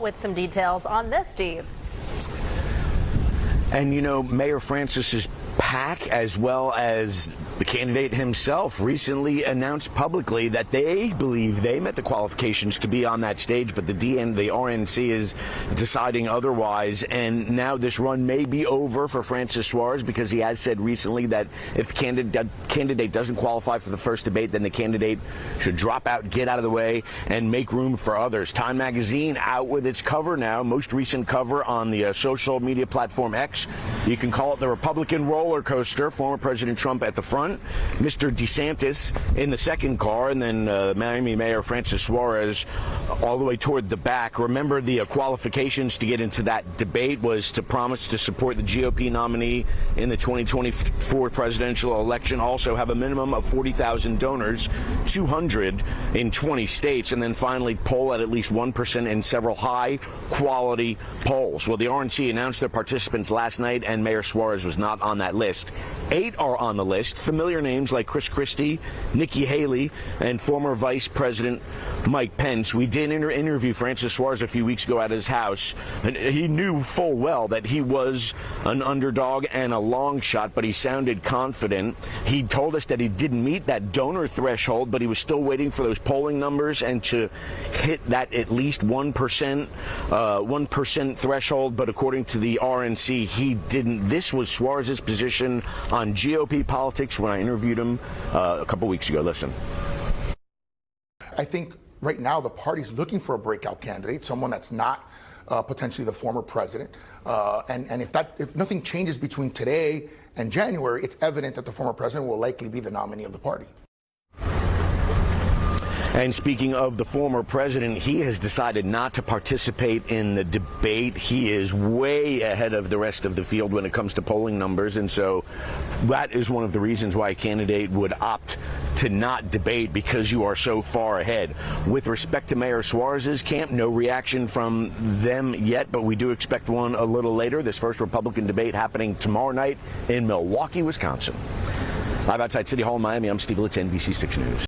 with some details on this, Steve. And, you know, Mayor Francis's PAC, as well as the candidate himself, recently announced publicly that they believe they met the qualifications to be on that stage, but the RNC is deciding otherwise. And now this run may be over for Francis Suarez, because he has said recently that if the candidate doesn't qualify for the first debate, then the candidate should drop out, get out of the way, and make room for others. Time magazine out with its cover now, most recent cover on the social media platform X. You can call it the Republican roller coaster. Former President Trump at the front, Mr. DeSantis in the second car, and then Miami Mayor Francis Suarez all the way toward the back. Remember, the qualifications to get into that debate was to promise to support the GOP nominee in the 2024 presidential election, also have a minimum of 40,000 donors, 200 in 20 states, and then finally poll at least 1% in several high-quality polls. Well, the RNC announced their participants last night, and Mayor Suarez was not on that list. 8 are on the list. Familiar names like Chris Christie, Nikki Haley, and former Vice President Mike Pence. We did interview Francis Suarez a few weeks ago at his house, and he knew full well that he was an underdog and a long shot, but he sounded confident. He told us that he didn't meet that donor threshold, but he was still waiting for those polling numbers and to hit that at least 1% threshold. But according to the RNC, he didn't. This was Suarez's position on GOP politics when I interviewed him a couple weeks ago. Listen. I think right now the party's looking for a breakout candidate, someone that's not potentially the former president. And if nothing changes between today and January, it's evident that the former president will likely be the nominee of the party. And speaking of the former president, he has decided not to participate in the debate. He is way ahead of the rest of the field when it comes to polling numbers. And so that is one of the reasons why a candidate would opt to not debate, because you are so far ahead. With respect to Mayor Suarez's camp, no reaction from them yet, but we do expect one a little later. This first Republican debate happening tomorrow night in Milwaukee, Wisconsin. Live outside City Hall in Miami, I'm Steve Litz, NBC 6 News.